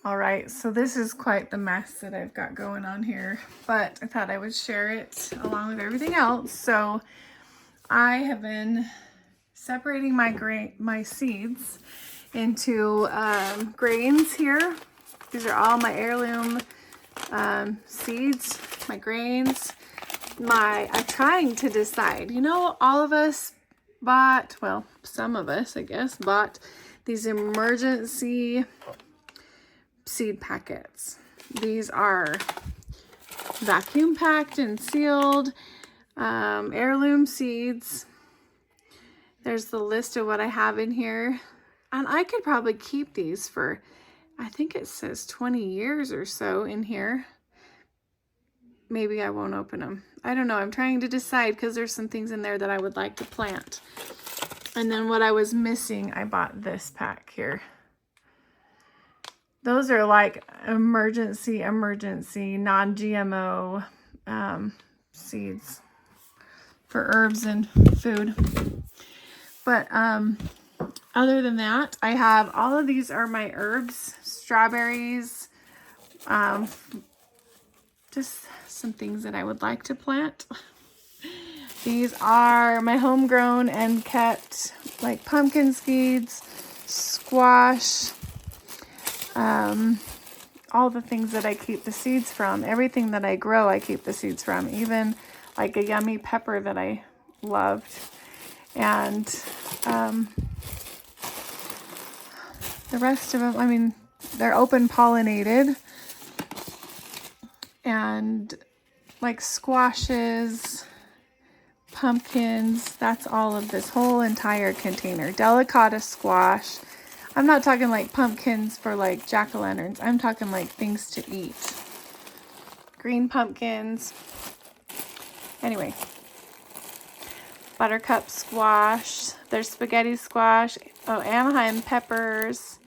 All right, so this is quite the mess that I've got going on here, but I thought I would share it along with everything else. So I have been separating my seeds into grains here. These are all my heirloom seeds, my grains. I'm trying to decide. You know, all of us bought, well, some of us, I guess, bought these emergency seed packets. These are vacuum packed and sealed, heirloom seeds. There's the list of what I have in here. And I could probably keep these for, I think it says 20 years or so in here. Maybe I won't open them. I don't know. I'm trying to decide because there's some things in there that I would like to plant. And then what I was missing, I bought this pack here. Those are like emergency, non-GMO seeds for herbs and food. But other than that, I have all of these are my herbs, strawberries, just some things that I would like to plant. These are my homegrown and kept, like pumpkin seeds, squash, all the things that I keep the seeds from. Everything that I grow, I keep the seeds from. Even like a yummy pepper that I loved. And the rest of them, I mean, they're open pollinated. And like squashes, pumpkins, that's all of this whole entire container. Delicata squash. I'm not talking like pumpkins for like jack-o'-lanterns. I'm talking like things to eat. Green pumpkins. Anyway. Buttercup squash. There's spaghetti squash. Oh, Anaheim peppers.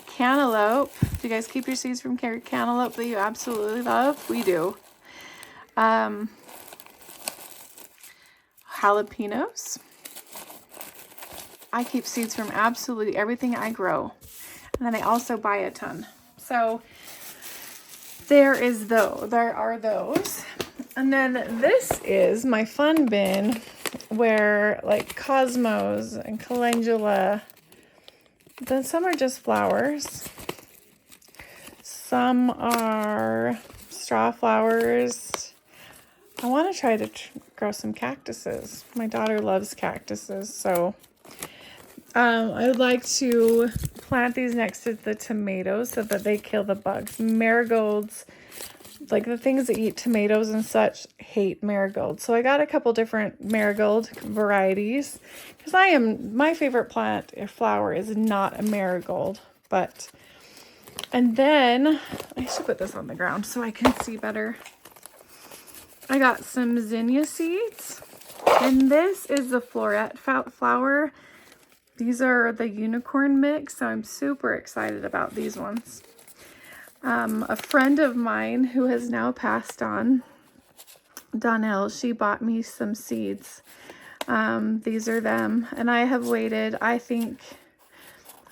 Cantaloupe. Do you guys keep your seeds from cantaloupe that you absolutely love? We do. Jalapenos. I keep seeds from absolutely everything I grow. And then I also buy a ton. So there are those. And then this is my fun bin where like cosmos and calendula. Then some are just flowers. Some are straw flowers. I want to try to grow some cactuses. My daughter loves cactuses, so I would like to plant these next to the tomatoes so that they kill the bugs. Marigolds, like the things that eat tomatoes and such, hate marigolds. So I got a couple different marigold varieties because my favorite plant or flower is not a marigold, but, and then I should put this on the ground so I can see better. I got some zinnia seeds, and this is the floret flower. These are the unicorn mix, so I'm super excited about these ones. A friend of mine who has now passed on, Donnell, she bought me some seeds. These are them, and I have waited, I think,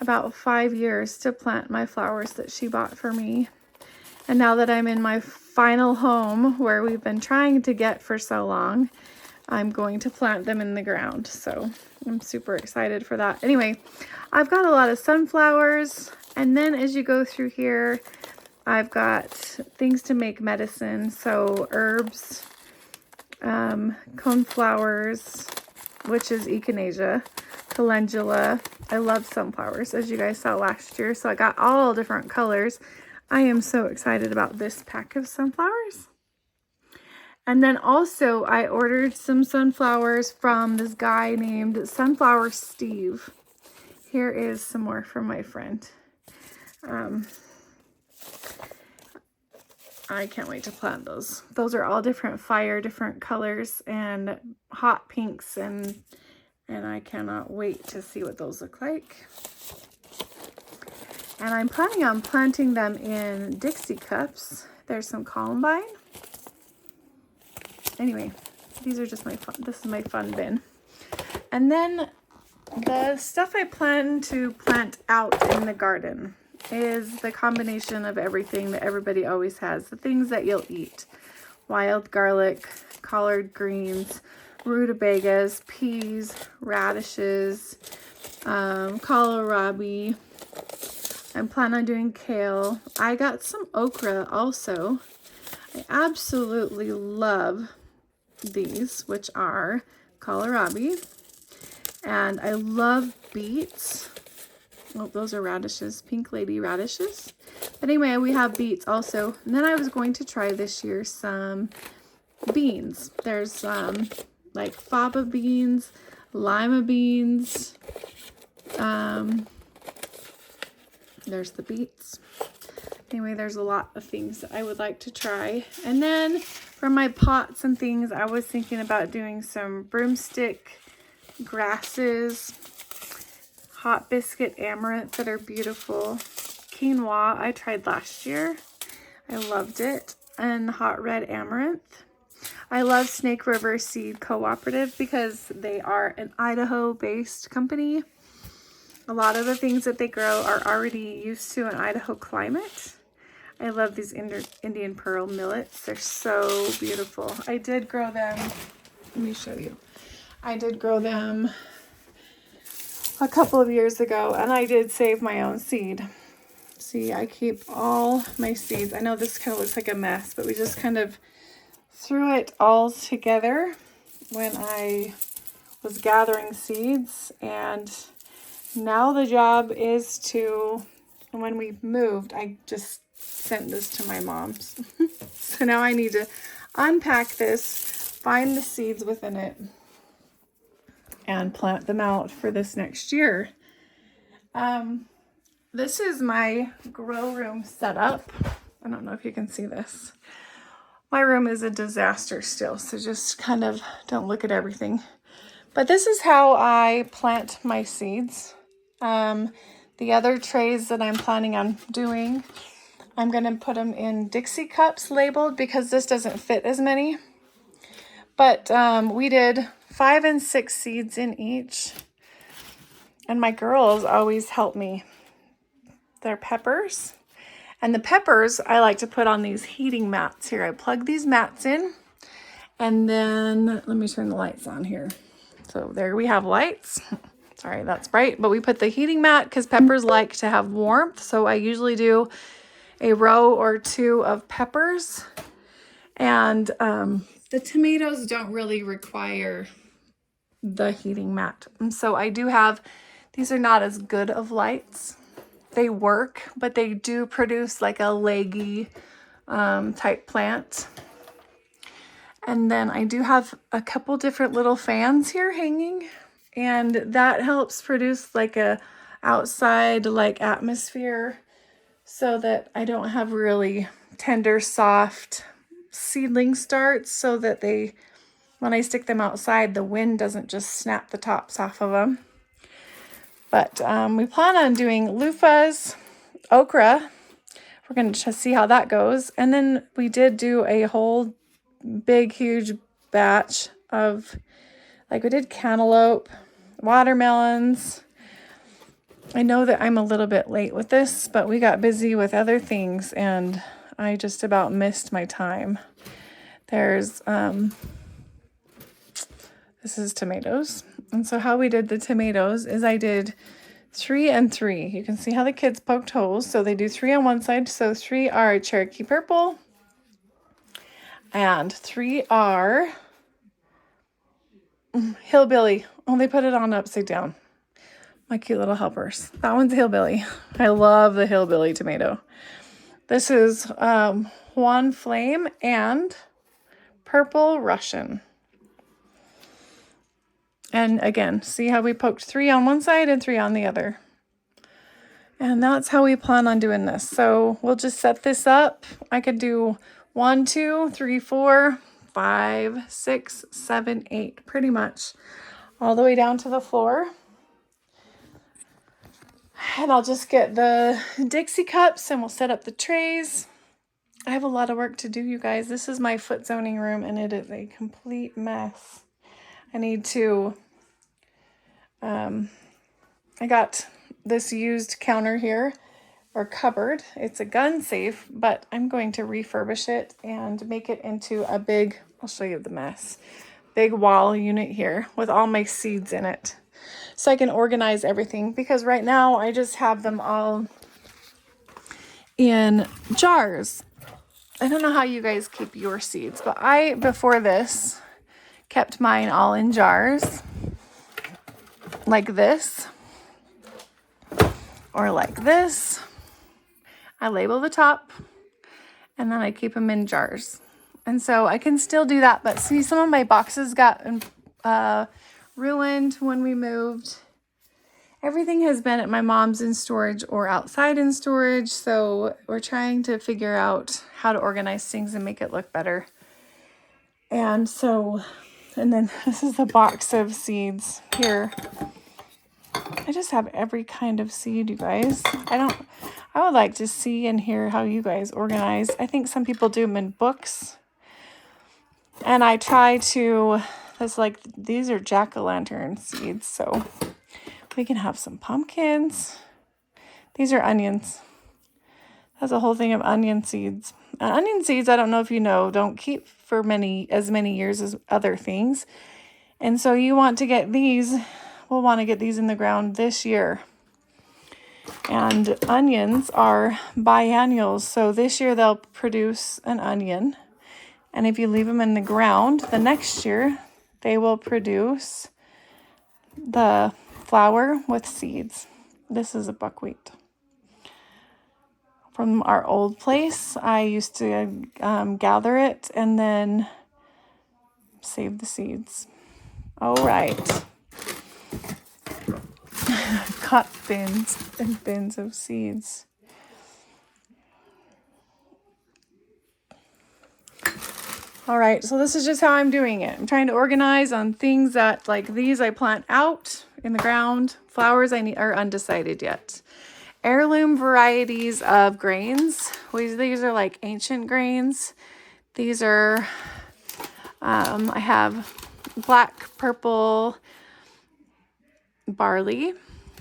about 5 years to plant my flowers that she bought for me. And now that I'm in my final home where we've been trying to get for so long, I'm going to plant them in the ground. So I'm super excited for that. Anyway, I've got a lot of sunflowers. And then as you go through here, I've got things to make medicine. So herbs, coneflowers, which is echinacea, calendula. I love sunflowers, as you guys saw last year. So I got all different colors. I am so excited about this pack of sunflowers. And then also I ordered some sunflowers from this guy named Sunflower Steve. Here is some more from my friend. I can't wait to plant those. Those are all different fire, different colors, and hot pinks, and I cannot wait to see what those look like. And I'm planning on planting them in Dixie cups. There's some columbine. Anyway, these are just this is my fun bin. And then the stuff I plan to plant out in the garden. is the combination of everything that everybody always has. The things that you'll eat. Wild garlic, collard greens, rutabagas, peas, radishes, kohlrabi. I'm planning on doing kale. I got some okra also. I absolutely love these, which are kohlrabi. And I love beets. Oh, those are radishes, pink lady radishes. But anyway, we have beets also. And then I was going to try this year some beans. There's like faba beans, lima beans. There's the beets. Anyway, there's a lot of things that I would like to try. And then for my pots and things, I was thinking about doing some broomstick grasses, hot biscuit amaranth that are beautiful, quinoa I tried last year. I loved it. And hot red amaranth. I love Snake River Seed Cooperative because they are an Idaho-based company. A lot of the things that they grow are already used to an Idaho climate. I love these Indian Pearl millets. They're so beautiful. I did grow them. Let me show you. I did grow them a couple of years ago, and I did save my own seed. See, I keep all my seeds. I know this kind of looks like a mess, but we just kind of threw it all together when I was gathering seeds, and now the job is to, when we moved, I just sent this to my mom's. So now I need to unpack this, find the seeds within it, and plant them out for this next year. This is my grow room setup. I don't know if you can see this. My room is a disaster still, so just kind of don't look at everything. But this is how I plant my seeds. The other trays that I'm planning on doing, I'm going to put them in Dixie cups labeled because this doesn't fit as many. But we did 5 and 6 seeds in each. And my girls always help me. They're peppers. And the peppers I like to put on these heating mats here. I plug these mats in. And then, let me turn the lights on here. So there we have lights. Sorry, that's bright. But we put the heating mat because peppers like to have warmth. So I usually do a row or 2 of peppers. And the tomatoes don't really require the heating mat. And so I do have, these are not as good of lights. They work, but they do produce like a leggy type plant. And then I do have a couple different little fans here hanging, and that helps produce like a outside like atmosphere so that I don't have really tender, soft seedling starts, so that they, when I stick them outside, the wind doesn't just snap the tops off of them. But we plan on doing loofahs, okra. We're going to see how that goes. And then we did do a whole big, huge batch of, like we did cantaloupe, watermelons. I know that I'm a little bit late with this, but we got busy with other things and I just about missed my time. There's, this is tomatoes. And so how we did the tomatoes is I did 3 and 3. You can see how the kids poked holes. So they do 3 on one side. So 3 are Cherokee Purple. And 3 are Hillbilly. Oh, they put it on upside down. My cute little helpers. That one's Hillbilly. I love the Hillbilly tomato. This is Juan Flame and Purple Russian. And again, see how we poked 3 on one side and 3 on the other. And that's how we plan on doing this. So we'll just set this up. I could do 1, 2, 3, 4, 5, 6, 7, 8, pretty much all the way down to the floor. And I'll just get the Dixie cups and we'll set up the trays. I have a lot of work to do, you guys. This is my foot zoning room and it is a complete mess. I need to, I got this used counter here or cupboard. It's a gun safe, but I'm going to refurbish it and make it into a big, I'll show you the mess, big wall unit here with all my seeds in it. So I can organize everything, because right now I just have them all in jars. I don't know how you guys keep your seeds, but I, before this, kept mine all in jars like this or like this. I label the top and then I keep them in jars. And so I can still do that, but see, some of my boxes got ruined when we moved. Everything has been at my mom's in storage or outside in storage, so we're trying to figure out how to organize things and make it look better. And then this is a box of seeds here. I just have every kind of seed, you guys. I would like to see and hear how you guys organize. I think some people do them in books. And I try to, these are jack-o'-lantern seeds, so we can have some pumpkins. These are onions. That's a whole thing of onion seeds. Onion seeds, I don't know if you know, don't keep for as many years as other things. And so you want to get these, we'll want to get these in the ground this year. And onions are biennials, so this year they'll produce an onion. And if you leave them in the ground, the next year they will produce the flower with seeds. This is a buckwheat. From our old place, I used to gather it and then save the seeds. All right. Got bins and bins of seeds. All right, so this is just how I'm doing it. I'm trying to organize on things that, like these, I plant out in the ground. Flowers are undecided yet. Heirloom varieties of grains. These are like ancient grains. These are, I have black, purple barley.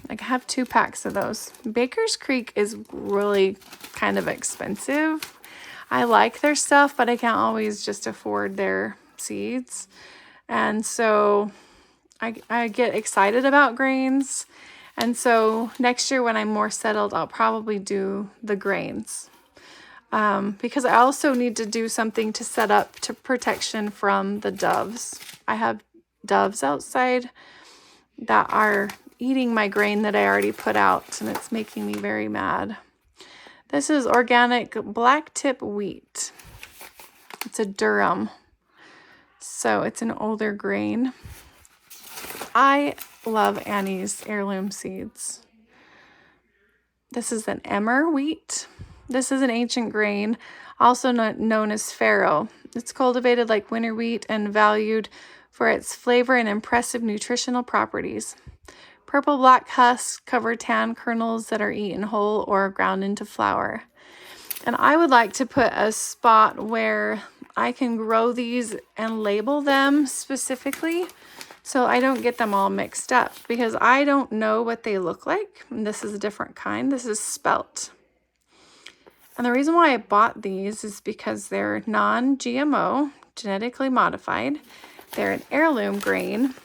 I have 2 packs of those. Baker's Creek is really kind of expensive. I like their stuff, but I can't always just afford their seeds. And so I get excited about grains. And so next year when I'm more settled, I'll probably do the grains. Because I also need to do something to set up to protection from the doves. I have doves outside that are eating my grain that I already put out, and it's making me very mad. This is organic black tip wheat. It's a durum, so it's an older grain. I love Annie's heirloom seeds. This is an emmer wheat. This is an ancient grain, also known as farro. It's cultivated like winter wheat and valued for its flavor and impressive nutritional properties. Purple black husks cover tan kernels that are eaten whole or ground into flour. And I would like to put a spot where I can grow these and label them specifically so I don't get them all mixed up, because I don't know what they look like. And this is a different kind. This is spelt. And the reason why I bought these is because they're non-GMO, genetically modified. They're an heirloom grain.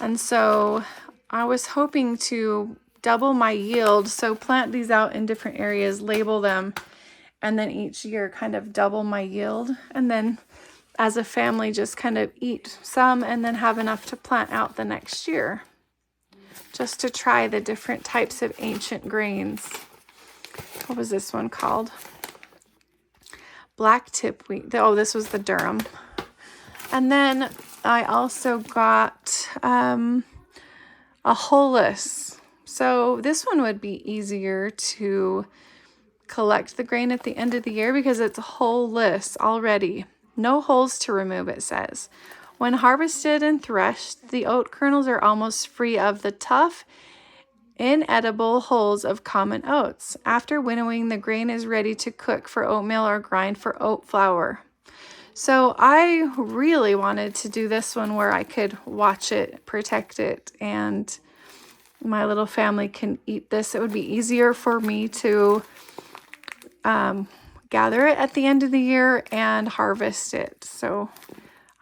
And so I was hoping to double my yield, so plant these out in different areas, label them, and then each year kind of double my yield. And then as a family, just kind of eat some and then have enough to plant out the next year, just to try the different types of ancient grains. What was this one called? Black tip wheat. Oh, this was the durum. And then I also got a hulless. So this one would be easier to collect the grain at the end of the year because it's hulless already. No hulls to remove, it says. When harvested and threshed, the oat kernels are almost free of the tough, inedible hulls of common oats. After winnowing, the grain is ready to cook for oatmeal or grind for oat flour. So I really wanted to do this one where I could watch it, protect it, and my little family can eat this. It would be easier for me to gather it at the end of the year and harvest it. So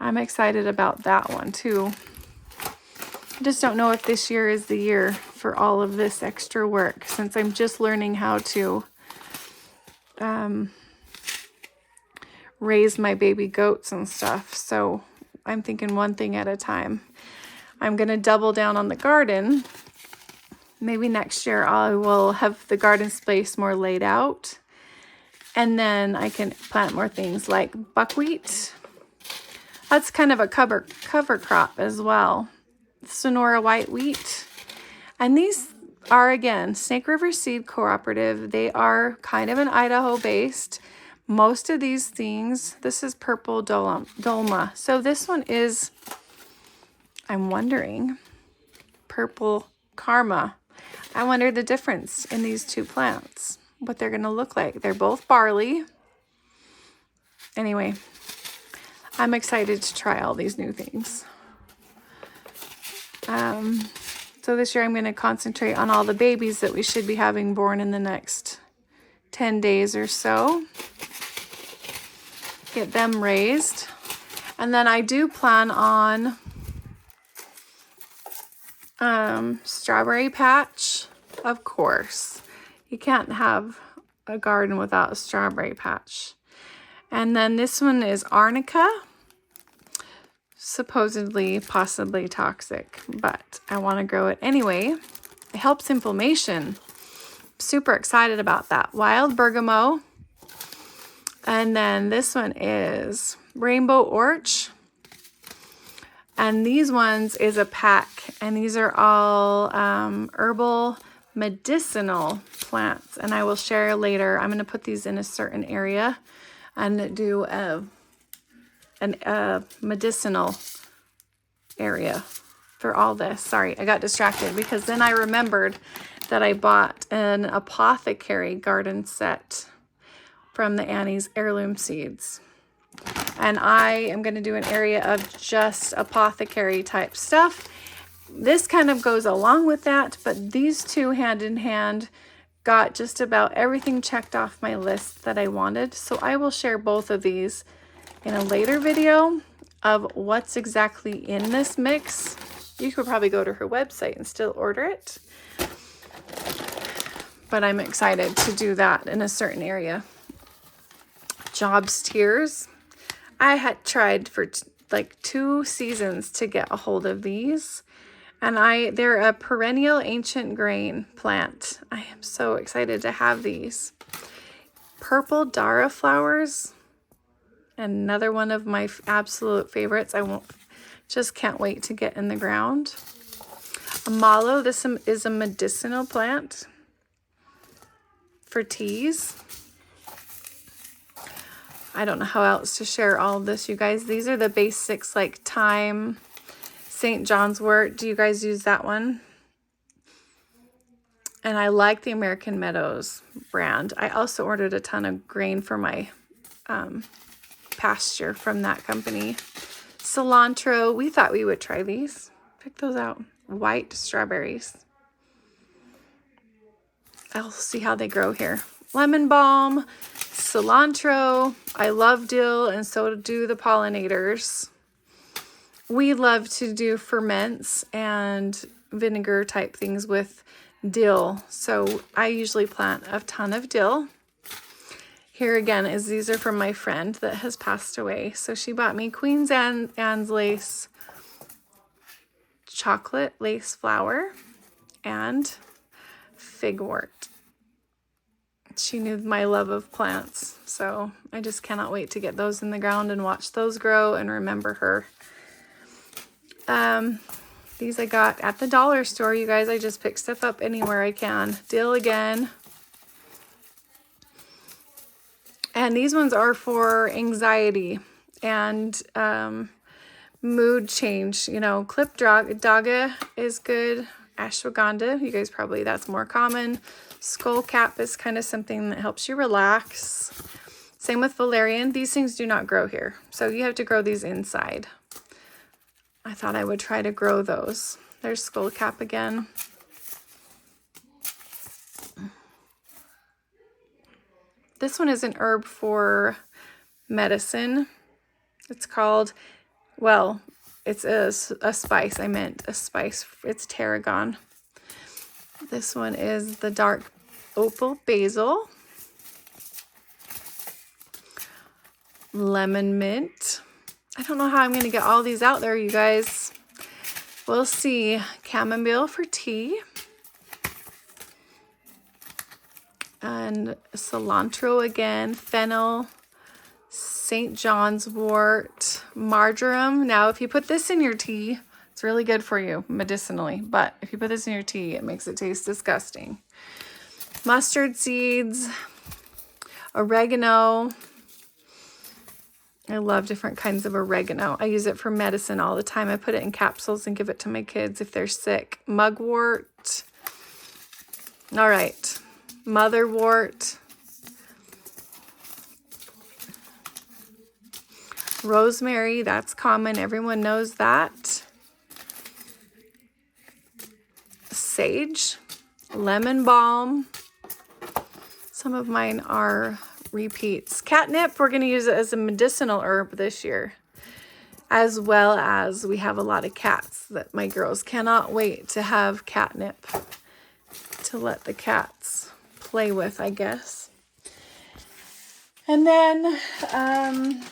I'm excited about that one too. I just don't know if this year is the year for all of this extra work, since I'm just learning how to raise my baby goats and stuff. So I'm thinking one thing at a time. I'm going to double down on the garden. Maybe next year I will have the garden space more laid out. And then I can plant more things like buckwheat. That's kind of a cover crop as well. Sonora white wheat. And these are, again, Snake River Seed Cooperative. They are kind of an Idaho based. Most of these things, this is purple dolma. So this one is, I'm wondering, purple karma. I wonder the difference in these two plants, what they're going to look like. They're both barley. Anyway, I'm excited to try all these new things. So this year I'm going to concentrate on all the babies that we should be having born in the next 10 days or so. Get them raised. And then I do plan on strawberry patch, of course. You can't have a garden without a strawberry patch. And then this one is arnica. Supposedly, possibly toxic, but I want to grow it anyway. It helps inflammation. Super excited about that. Wild bergamot. And then this one is rainbow orch. And these ones is a pack. And these are all herbal medicinal plants. And I will share later. I'm going to put these in a certain area and do a medicinal area for all this. Sorry, I got distracted because then I remembered that I bought an apothecary garden set from the Annie's Heirloom Seeds. And I am going to do an area of just apothecary type stuff. This kind of goes along with that, but these two hand in hand got just about everything checked off my list that I wanted. So I will share both of these in a later video of what's exactly in this mix. You could probably go to her website and still order it. But I'm excited to do that in a certain area. Jobs Tears. I had tried for like 2 seasons to get a hold of these. And they're a perennial ancient grain plant. I am so excited to have these. Purple Dara flowers. Another one of my absolute favorites. Just can't wait to get in the ground. Amalo, this is a medicinal plant for teas. I don't know how else to share all of this, you guys. These are the basics like thyme, St. John's wort. Do you guys use that one? And I like the American Meadows brand. I also ordered a ton of grain for my pasture from that company. Cilantro, we thought we would try these. Pick those out. White strawberries. I'll see how they grow here. Lemon balm, cilantro. I love dill, and so do the pollinators. We love to do ferments and vinegar type things with dill. So I usually plant a ton of dill. Here again these are from my friend that has passed away. So she bought me Queen's Anne's lace, chocolate lace flower, and figwort. She knew my love of plants, so I just cannot wait to get those in the ground and watch those grow and remember her. These I got at the dollar store, you guys. I just pick stuff up anywhere I can. Dill again. And these ones are for anxiety and mood change. You know, Clip Daga is good. Ashwagandha, you guys probably, that's more common. Skullcap is kind of something that helps you relax. Same with valerian. These things do not grow here, so you have to grow these inside. I thought I would try to grow those. There's skullcap again. This one is an herb for medicine. It's called, well, it's a spice. I meant a spice. It's tarragon. This one is the dark opal basil. Lemon mint. I don't know how I'm going to get all these out there, you guys. We'll see. Chamomile for tea. And cilantro again. Fennel. St. John's wort. Marjoram. Now, if you put this in your tea, it's really good for you medicinally. But if you put this in your tea, it makes it taste disgusting. Mustard seeds. Oregano. I love different kinds of oregano. I use it for medicine all the time. I put it in capsules and give it to my kids if they're sick. Mugwort. All right. Motherwort. Rosemary, that's common. Everyone knows that. Sage. Lemon balm. Some of mine are repeats. Catnip, we're going to use it as a medicinal herb this year. As well as we have a lot of cats that my girls cannot wait to have catnip to let the cats play with, I guess. And then I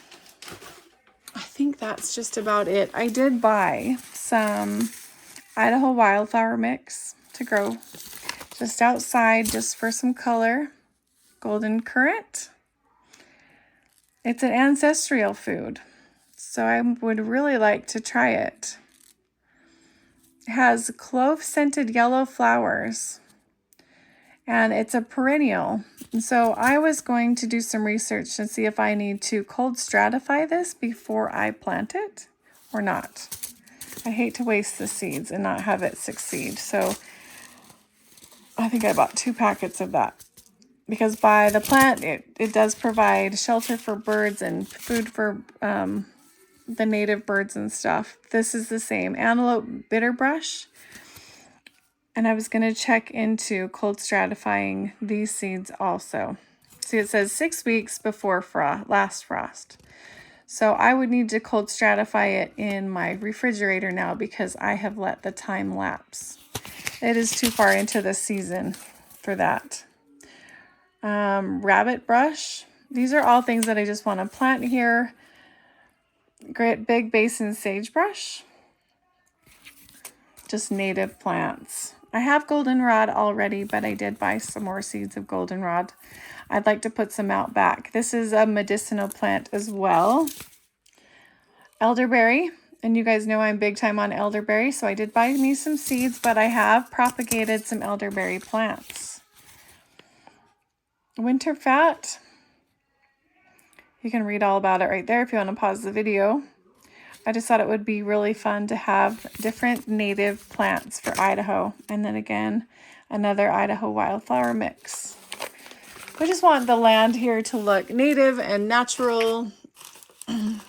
think that's just about it. I did buy some Idaho wildflower mix to grow just outside just for some color. Golden currant. It's an ancestral food, so I would really like to try it. It has clove-scented yellow flowers, and it's a perennial. And so I was going to do some research and see if I need to cold stratify this before I plant it or not. I hate to waste the seeds and not have it succeed, so I think I bought 2 packets of that. Because by the plant, it does provide shelter for birds and food for the native birds and stuff. This is the same. Antelope bitterbrush. And I was going to check into cold stratifying these seeds also. See, it says 6 weeks before last frost. So I would need to cold stratify it in my refrigerator now because I have let the time lapse. It is too far into the season for that. Rabbit brush. These are all things that I just want to plant here. Great big basin sagebrush. Just native plants. I have goldenrod already, but I did buy some more seeds of goldenrod. I'd like to put some out back. This is a medicinal plant as well. Elderberry. And you guys know I'm big time on elderberry, so I did buy me some seeds, but I have propagated some elderberry plants. Winter fat. You can read all about it right there if you want to pause the video. I just thought it would be really fun to have different native plants for Idaho. And then again, another Idaho wildflower mix. We just want the land here to look native and natural. And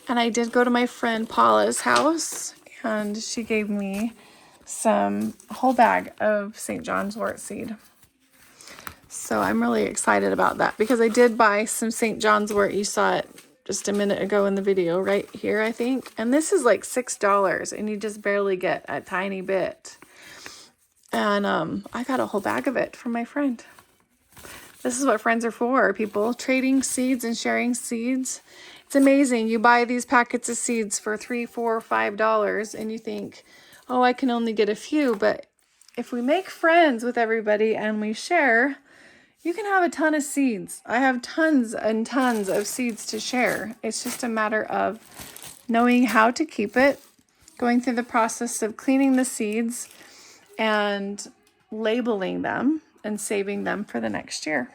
I did go to my friend Paula's house, and she gave me a whole bag of St. John's wort seed. So I'm really excited about that because I did buy some St. John's wort. You saw it just a minute ago in the video right here, I think. And this is like $6 and you just barely get a tiny bit. And I got a whole bag of it from my friend. This is what friends are for, people. Trading seeds and sharing seeds. It's amazing. You buy these packets of seeds for $3, $4, $5 and you think, oh, I can only get a few. But if we make friends with everybody and we share, you can have a ton of seeds. I have tons and tons of seeds to share. It's just a matter of knowing how to keep it, going through the process of cleaning the seeds and labeling them and saving them for the next year.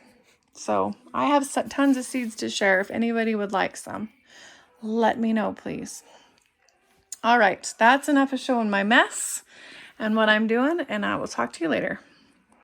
So I have tons of seeds to share. If anybody would like some, let me know, please. All right, that's enough of showing my mess and what I'm doing, and I will talk to you later.